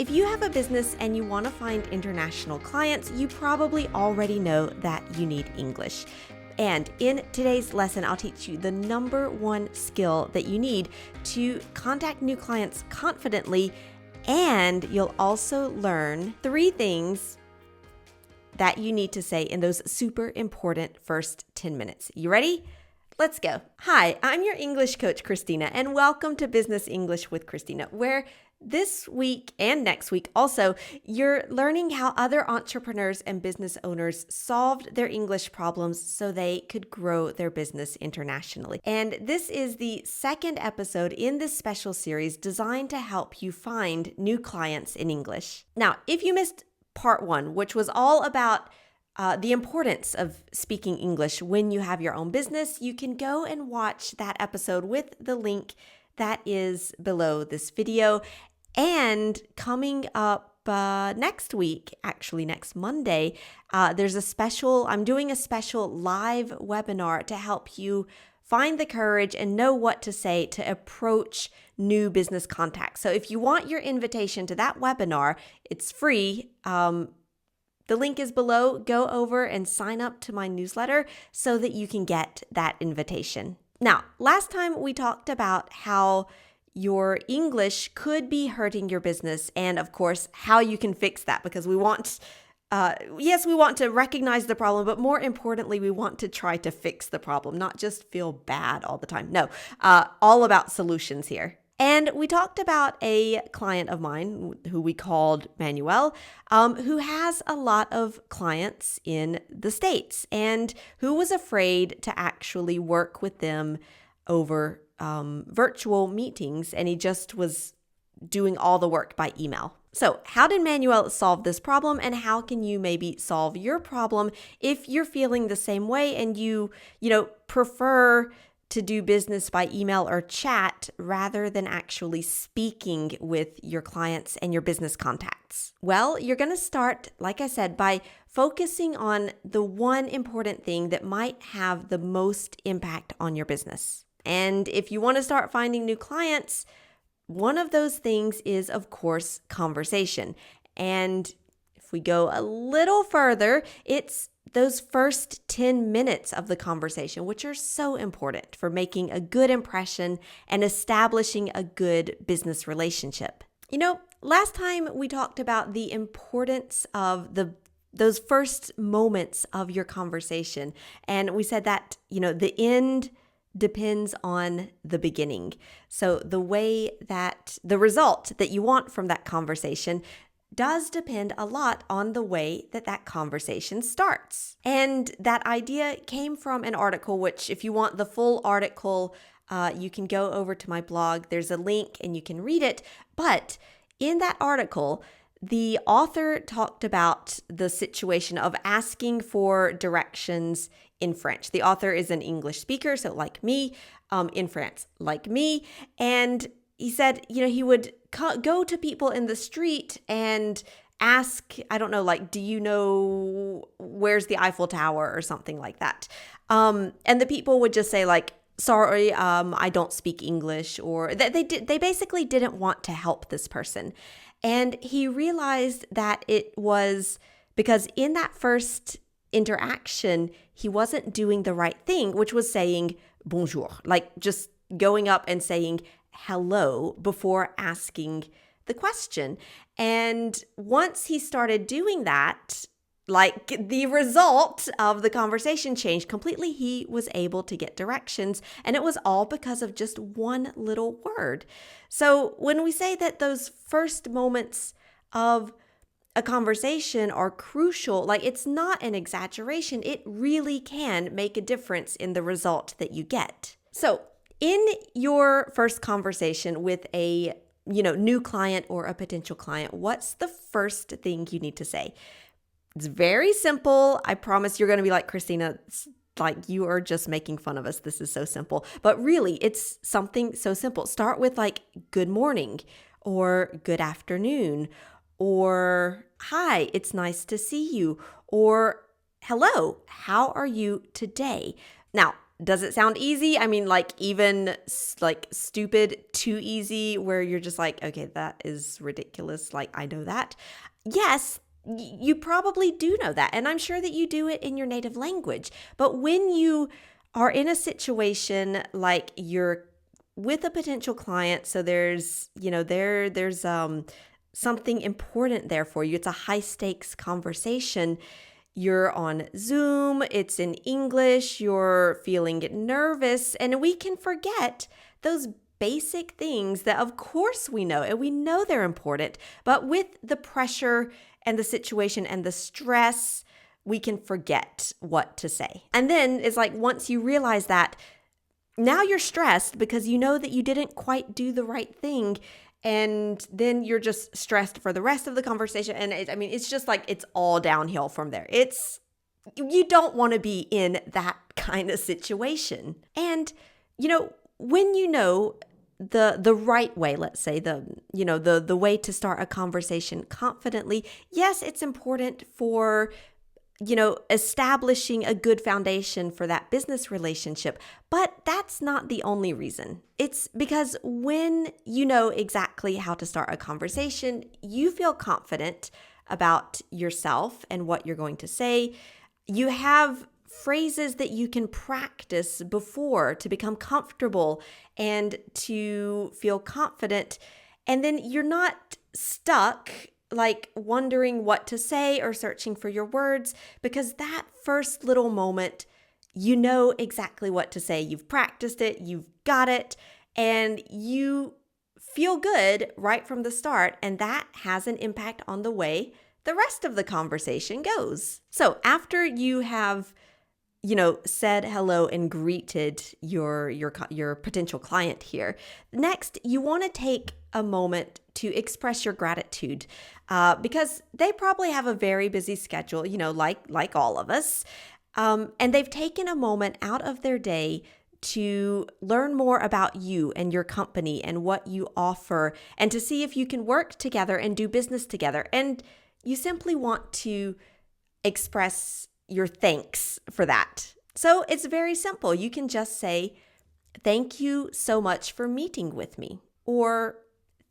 If you have a business and you want to find international clients, you probably already know that you need English. And in today's lesson, I'll teach you the number one skill that you need to contact new clients confidently. And you'll also learn 3 things that you need to say in those super important first 10 minutes. You ready? Let's go. Hi, I'm your English coach, Christina, and welcome to Business English with Christina, where this week and next week also, you're learning how other entrepreneurs and business owners solved their English problems so they could grow their business internationally. And this is the second episode in this special series designed to help you find new clients in English. Now, if you missed part 1, which was all about the importance of speaking English when you have your own business, you can go and watch that episode with the link that is below this video. And coming up next week, actually next Monday, I'm doing a special live webinar to help you find the courage and know what to say to approach new business contacts. So if you want your invitation to that webinar, it's free. The link is below. Go over and sign up to my newsletter so that you can get that invitation. Now, last time we talked about how your English could be hurting your business and, of course, how you can fix that, because we want to recognize the problem, but more importantly, we want to try to fix the problem, not just feel bad all the time. No, all about solutions here. And we talked about a client of mine who we called Manuel, who has a lot of clients in the States and who was afraid to actually work with them over virtual meetings, and he just was doing all the work by email. So how did Manuel solve this problem, and how can you maybe solve your problem if you're feeling the same way and you prefer to do business by email or chat rather than actually speaking with your clients and your business contacts? Well, you're going to start, like I said, by focusing on the one important thing that might have the most impact on your business. And if you want to start finding new clients, one of those things is, of course, conversation. And if we go a little further, it's those first 10 minutes of the conversation, which are so important for making a good impression and establishing a good business relationship. Last time we talked about the importance of those first moments of your conversation. And we said that, the end depends on the beginning. So the result that you want from that conversation does depend a lot on the way that conversation starts. And that idea came from an article, which if you want the full article, you can go over to my blog. There's a link and you can read it. But in that article, the author talked about the situation of asking for directions in French. The author is an English speaker, so like me, in France, like me. And he said, he would go to people in the street and ask, I don't know, do you know where's the Eiffel Tower or something like that? And the people would just say sorry, I don't speak English, or they basically didn't want to help this person. And he realized that it was because in that first interaction, he wasn't doing the right thing, which was saying bonjour, just going up and saying hello before asking the question. And once he started doing that, the result of the conversation changed completely. He was able to get directions, and it was all because of just one little word. So when we say that those first moments of a conversation are crucial, it's not an exaggeration. It really can make a difference in the result that you get. So in your first conversation with a new client or a potential client, what's the first thing you need to say? It's very simple. I promise you're going to be like, Christina, you are just making fun of us. This is so simple. But really, it's something so simple. Start with good morning or good afternoon or hi, it's nice to see you, or hello, how are you today? Now, Does it sound easy? I mean, like even like stupid, too easy, where you're just like, okay, that is ridiculous. Like, I know that. Yes, you probably do know that. And I'm sure that you do it in your native language. But when you are in a situation like you're with a potential client, so there's something important there for you. It's a high stakes conversation. You're on Zoom, it's in English, you're feeling nervous, and we can forget those basic things that of course we know, and we know they're important, but with the pressure and the situation and the stress, we can forget what to say. And then it's like once you realize that, now you're stressed because you know that you didn't quite do the right thing. And then you're just stressed for the rest of the conversation. And it's just like it's all downhill from there. You don't want to be in that kind of situation. And, when you know the right way, let's say the way to start a conversation confidently, yes, it's important for establishing a good foundation for that business relationship. But that's not the only reason. It's because when you know exactly how to start a conversation, you feel confident about yourself and what you're going to say. You have phrases that you can practice before to become comfortable and to feel confident. And then you're not stuck like wondering what to say or searching for your words, because that first little moment, you know exactly what to say. You've practiced it, you've got it, and you feel good right from the start, and that has an impact on the way the rest of the conversation goes. So after you have said hello and greeted your potential client here, next you want to take a moment to express your gratitude because they probably have a very busy schedule, like all of us, and they've taken a moment out of their day to learn more about you and your company and what you offer, and to see if you can work together and do business together. And you simply want to express your thanks for that. So it's very simple. You can just say, "Thank you so much for meeting with me," or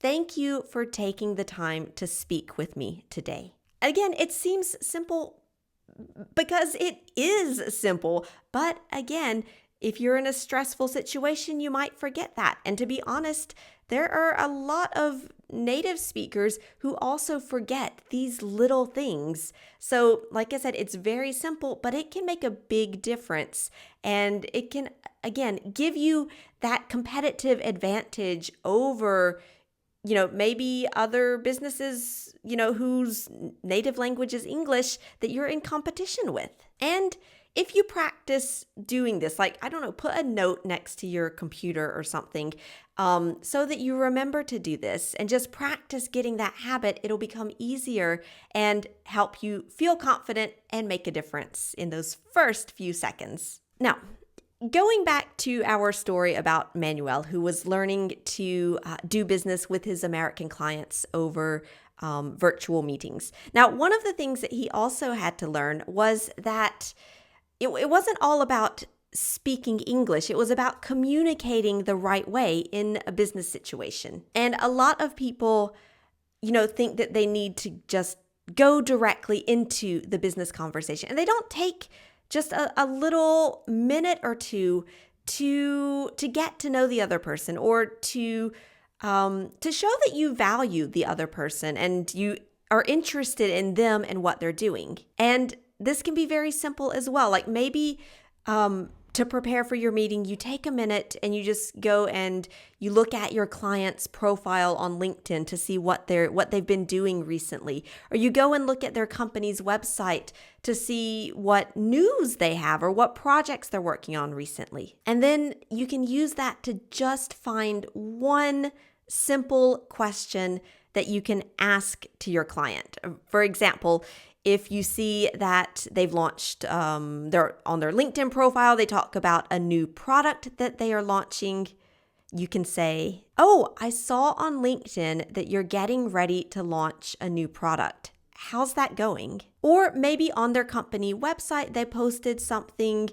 "Thank you for taking the time to speak with me today." Again, it seems simple because it is simple, but again, if you're in a stressful situation, you might forget that. And to be honest, there are a lot of native speakers who also forget these little things. So, like I said, it's very simple, but it can make a big difference. And it can, again, give you that competitive advantage over maybe other businesses, whose native language is English that you're in competition with. And if you practice doing this, like, I don't know, put a note next to your computer or something so that you remember to do this and just practice getting that habit, it'll become easier and help you feel confident and make a difference in those first few seconds. Now, going back to our story about Manuel, who was learning to do business with his American clients over virtual meetings. Now, one of the things that he also had to learn was that it wasn't all about speaking English. It was about communicating the right way in a business situation. And a lot of people, think that they need to just go directly into the business conversation. And they don't take just a little minute or two to get to know the other person, or to show that you value the other person and you are interested in them and what they're doing. And this can be very simple as well. Like maybe to prepare for your meeting, you take a minute and you just go and you look at your client's profile on LinkedIn to see what they've been doing recently. Or you go and look at their company's website to see what news they have or what projects they're working on recently. And then you can use that to just find one simple question that you can ask to your client. For example, if you see that they've launched, they're on their LinkedIn profile, they talk about a new product that they are launching, you can say, "Oh, I saw on LinkedIn that you're getting ready to launch a new product. How's that going?" Or maybe on their company website, they posted something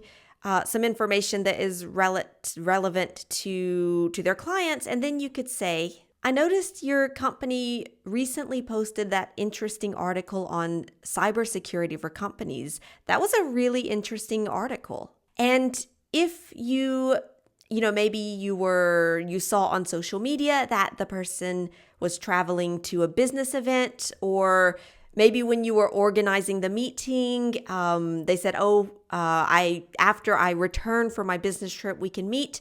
some information that is relevant to their clients. And then you could say, I noticed your company recently posted that interesting article on cybersecurity for companies. That was a really interesting article. And if maybe you saw on social media that the person was traveling to a business event, or maybe when you were organizing the meeting, they said, after I return from my business trip, we can meet.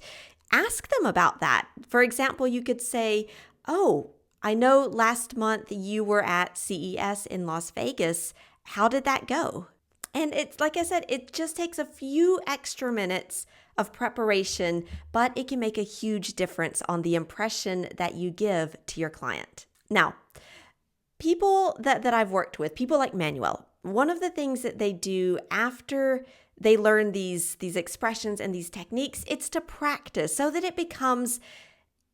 Ask them about that. For example, you could say, I know last month you were at CES in Las Vegas. How did that go? And it's like I said, it just takes a few extra minutes of preparation, but it can make a huge difference on the impression that you give to your client. Now, people that I've worked with, people like Manuel, one of the things that they do after they learn these expressions and these techniques, it's to practice so that it becomes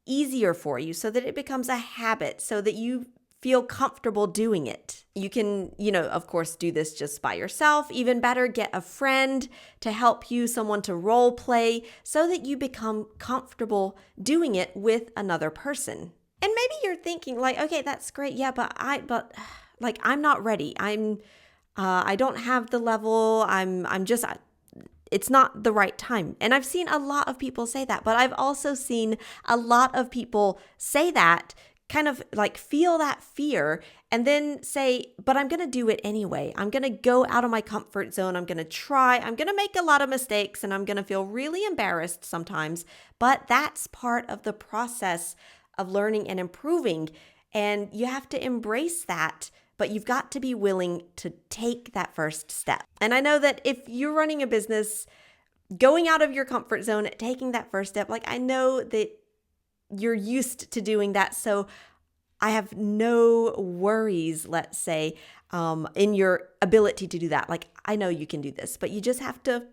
easier for you, so that it becomes a habit, so that you feel comfortable doing it. You can, of course, do this just by yourself. Even better, get a friend to help you, someone to role play, so that you become comfortable doing it with another person. And maybe you're thinking like, okay, that's great. Yeah, but I'm not ready. I don't have the level. It's not the right time. And I've seen a lot of people say that, but I've also seen a lot of people say that, kind of like feel that fear and then say, but I'm going to do it anyway. I'm going to go out of my comfort zone. I'm going to try. I'm going to make a lot of mistakes and I'm going to feel really embarrassed sometimes, but that's part of the process of learning and improving. And you have to embrace that, but you've got to be willing to take that first step. And I know that if you're running a business, going out of your comfort zone, taking that first step, like I know that you're used to doing that. So I have no worries, let's say, in your ability to do that. Like, I know you can do this, but you just have to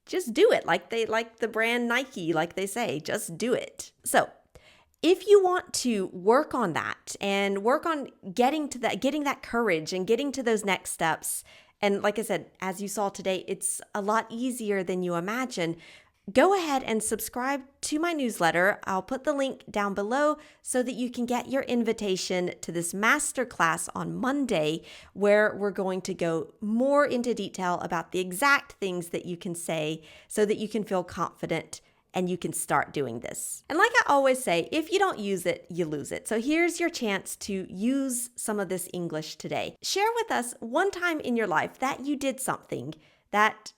just do it. Like the brand Nike, like they say, just do it. So if you want to work on that and work on getting that courage and getting to those next steps, and like I said, as you saw today, it's a lot easier than you imagine. Go ahead and subscribe to my newsletter. I'll put the link down below so that you can get your invitation to this masterclass on Monday, where we're going to go more into detail about the exact things that you can say so that you can feel confident and you can start doing this. And like I always say, if you don't use it, you lose it. So here's your chance to use some of this English today. Share with us one time in your life that you did something that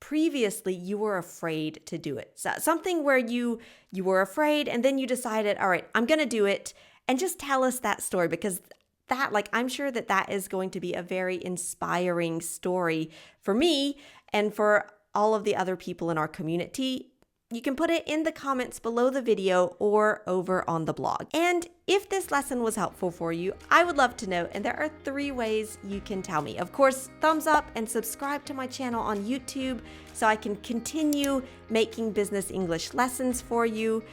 previously you were afraid to do it. So something where you were afraid and then you decided, all right, I'm going to do it. And just tell us that story, because that, I'm sure that is going to be a very inspiring story for me and for all of the other people in our community. You can put it in the comments below the video or over on the blog. And if this lesson was helpful for you, I would love to know. And there are 3 ways you can tell me. Of course, thumbs up and subscribe to my channel on YouTube so I can continue making business English lessons for you.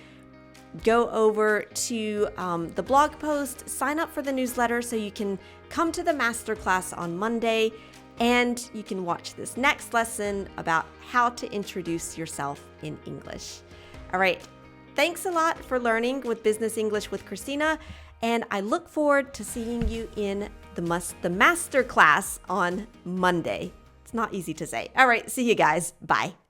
Go over to the blog post, sign up for the newsletter so you can come to the masterclass on Monday. And you can watch this next lesson about how to introduce yourself in English. All right. Thanks a lot for learning with Business English with Christina. And I look forward to seeing you in the masterclass on Monday. It's not easy to say. All right. See you guys. Bye.